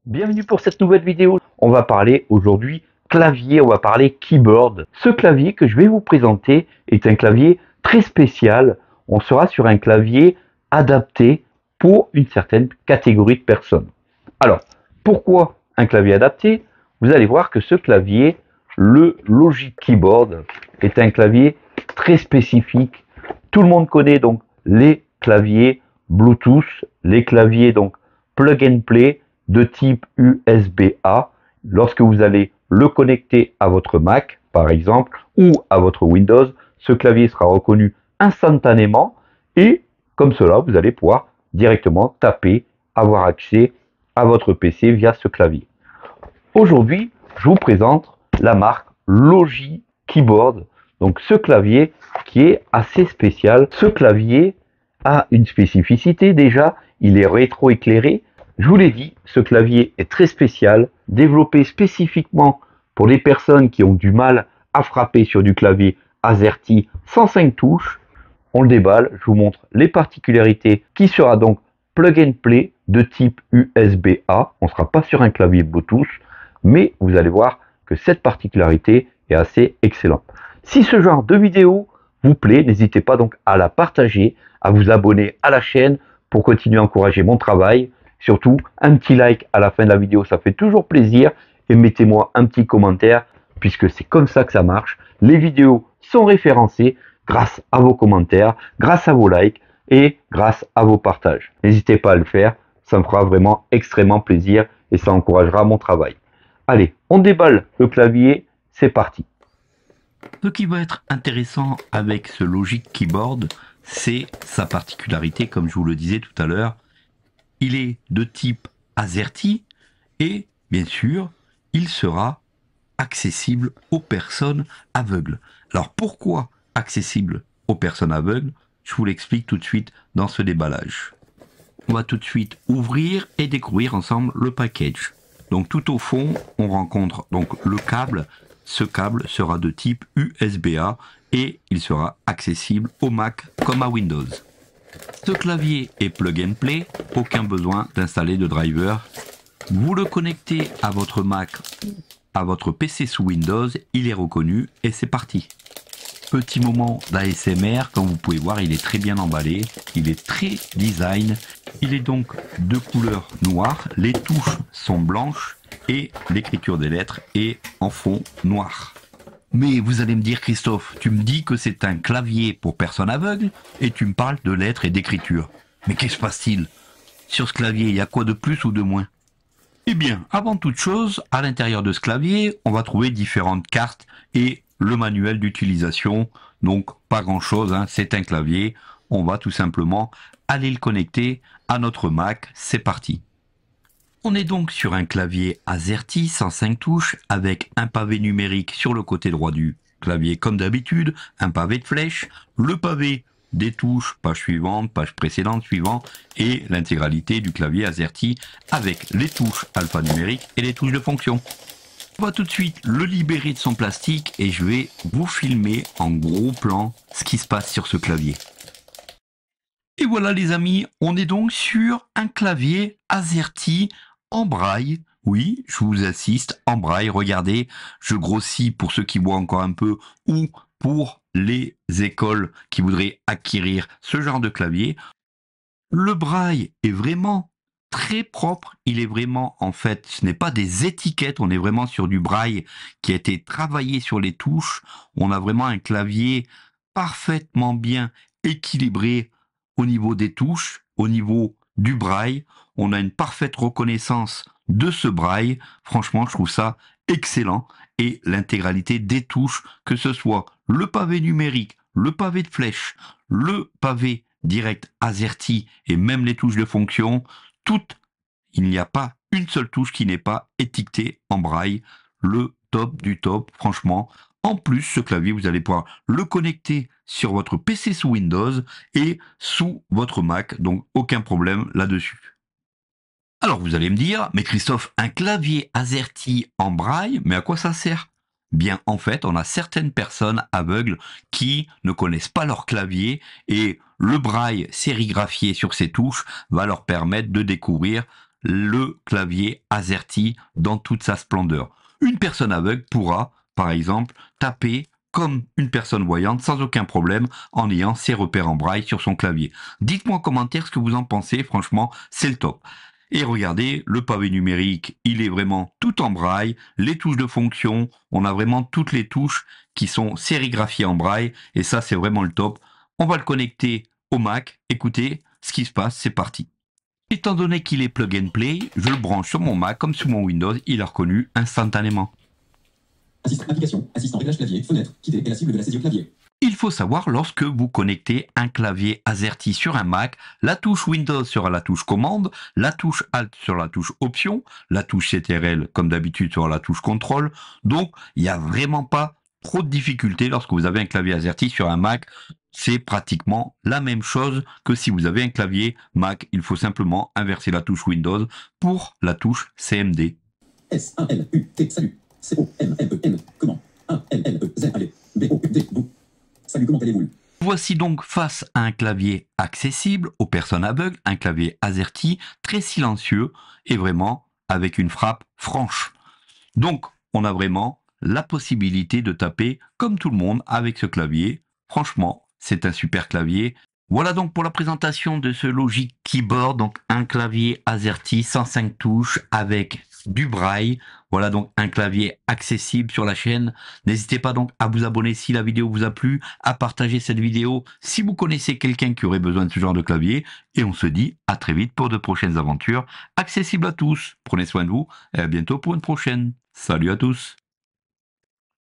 Bienvenue pour cette nouvelle vidéo. On va parler aujourd'hui clavier, on va parler keyboard. Ce clavier que je vais vous présenter est un clavier très spécial. On sera sur un clavier adapté pour une certaine catégorie de personnes. Alors, pourquoi un clavier adapté? Vous allez voir que ce clavier, le Logic Keyboard, est un clavier très spécifique. Tout le monde connaît donc les claviers Bluetooth, les claviers donc plug and play de type USB-A. Lorsque vous allez le connecter à votre Mac, par exemple, ou à votre Windows, ce clavier sera reconnu instantanément et comme cela, vous allez pouvoir directement taper, avoir accès à votre PC via ce clavier. Aujourd'hui, je vous présente la marque Logic Keyboard. Donc ce clavier qui est assez spécial. Ce clavier a une spécificité déjà, il est rétroéclairé. Je vous l'ai dit, ce clavier est très spécial, développé spécifiquement pour les personnes qui ont du mal à frapper sur du clavier AZERTY 105 touches. On le déballe, je vous montre les particularités qui sera donc plug and play de type USB-A. On ne sera pas sur un clavier Bluetooth, mais vous allez voir que cette particularité est assez excellente. Si ce genre de vidéo vous plaît, n'hésitez pas donc à la partager, à vous abonner à la chaîne pour continuer à encourager mon travail. Surtout, un petit like à la fin de la vidéo, ça fait toujours plaisir. Et mettez-moi un petit commentaire, puisque c'est comme ça que ça marche. Les vidéos sont référencées grâce à vos commentaires, grâce à vos likes et grâce à vos partages. N'hésitez pas à le faire, ça me fera vraiment extrêmement plaisir et ça encouragera mon travail. Allez, on déballe le clavier, c'est parti. Ce qui va être intéressant avec ce Logic Keyboard, c'est sa particularité, comme je vous le disais tout à l'heure. Il est de type AZERTY et, bien sûr, il sera accessible aux personnes aveugles. Alors pourquoi accessible aux personnes aveugles? Je vous l'explique tout de suite dans ce déballage. On va tout de suite ouvrir et découvrir ensemble le package. Donc tout au fond, on rencontre donc le câble. Ce câble sera de type USB-A et il sera accessible au Mac comme à Windows. Ce clavier est plug and play, aucun besoin d'installer de driver. Vous le connectez à votre Mac ou à votre PC sous Windows, il est reconnu et c'est parti. Petit moment d'ASMR, comme vous pouvez voir, il est très bien emballé, il est très design, il est donc de couleur noire, les touches sont blanches et l'écriture des lettres est en fond noir. Mais vous allez me dire, Christophe, tu me dis que c'est un clavier pour personnes aveugles et tu me parles de lettres et d'écriture. Mais qu'est-ce qui se passe-t-il? Sur ce clavier, il y a quoi de plus ou de moins? Eh bien, avant toute chose, à l'intérieur de ce clavier, on va trouver différentes cartes et le manuel d'utilisation. Donc, pas grand-chose, hein, c'est un clavier. On va tout simplement aller le connecter à notre Mac. C'est parti. On est donc sur un clavier AZERTY 105 touches avec un pavé numérique sur le côté droit du clavier comme d'habitude, un pavé de flèche, le pavé des touches, page suivante, page précédente, suivant, et l'intégralité du clavier AZERTY avec les touches alphanumériques et les touches de fonction. On va tout de suite le libérer de son plastique et je vais vous filmer en gros plan ce qui se passe sur ce clavier. Et voilà les amis, on est donc sur un clavier AZERTY en braille. Oui, je vous assiste en braille. Regardez, je grossis pour ceux qui voient encore un peu ou pour les écoles qui voudraient acquérir ce genre de clavier. Le braille est vraiment très propre. Il est vraiment, en fait, ce n'est pas des étiquettes. On est vraiment sur du braille qui a été travaillé sur les touches. On a vraiment un clavier parfaitement bien équilibré au niveau des touches, au niveau du braille. On a une parfaite reconnaissance de ce braille. Franchement, je trouve ça excellent. Et l'intégralité des touches, que ce soit le pavé numérique, le pavé de flèche, le pavé direct AZERTY et même les touches de fonction, toutes, il n'y a pas une seule touche qui n'est pas étiquetée en braille. Le top du top, franchement. En plus, ce clavier, vous allez pouvoir le connecter sur votre PC sous Windows et sous votre Mac, donc aucun problème là-dessus. Alors vous allez me dire, mais Christophe, un clavier AZERTY en braille, mais à quoi ça sert? Bien, en fait, on a certaines personnes aveugles qui ne connaissent pas leur clavier et le braille sérigraphié sur ces touches va leur permettre de découvrir le clavier AZERTY dans toute sa splendeur. Une personne aveugle pourra, par exemple, taper comme une personne voyante sans aucun problème en ayant ses repères en braille sur son clavier. Dites-moi en commentaire ce que vous en pensez, franchement, c'est le top. Et regardez, le pavé numérique, il est vraiment tout en braille, les touches de fonction, on a vraiment toutes les touches qui sont sérigraphiées en braille, et ça c'est vraiment le top. On va le connecter au Mac, écoutez ce qui se passe, c'est parti. Étant donné qu'il est plug and play, je le branche sur mon Mac comme sur mon Windows, il a reconnu instantanément. Application, assistant réglage clavier, fenêtre, quitter et la cible de la saisie au clavier. Il faut savoir, lorsque vous connectez un clavier AZERTY sur un Mac, la touche Windows sera la touche commande, la touche Alt sur la touche option, la touche CTRL comme d'habitude sur la touche contrôle. Donc, il n'y a vraiment pas trop de difficultés lorsque vous avez un clavier AZERTY sur un Mac. C'est pratiquement la même chose que si vous avez un clavier Mac. Il faut simplement inverser la touche Windows pour la touche CMD. S-A-L-U-T, salut. C-O-M-M-E-N, comment A-L-L-E-Z, allez. B-O-U-D, vous. Salut, comment allez-vous? Voici donc face à un clavier accessible aux personnes aveugles, un clavier AZERTY très silencieux et vraiment avec une frappe franche. Donc, on a vraiment la possibilité de taper comme tout le monde avec ce clavier. Franchement, c'est un super clavier. Voilà donc pour la présentation de ce Logic Keyboard, donc un clavier AZERTY 105 touches avec du braille. Voilà donc un clavier accessible sur la chaîne. N'hésitez pas donc à vous abonner si la vidéo vous a plu, à partager cette vidéo si vous connaissez quelqu'un qui aurait besoin de ce genre de clavier. Et on se dit à très vite pour de prochaines aventures accessibles à tous. Prenez soin de vous et à bientôt pour une prochaine. Salut à tous.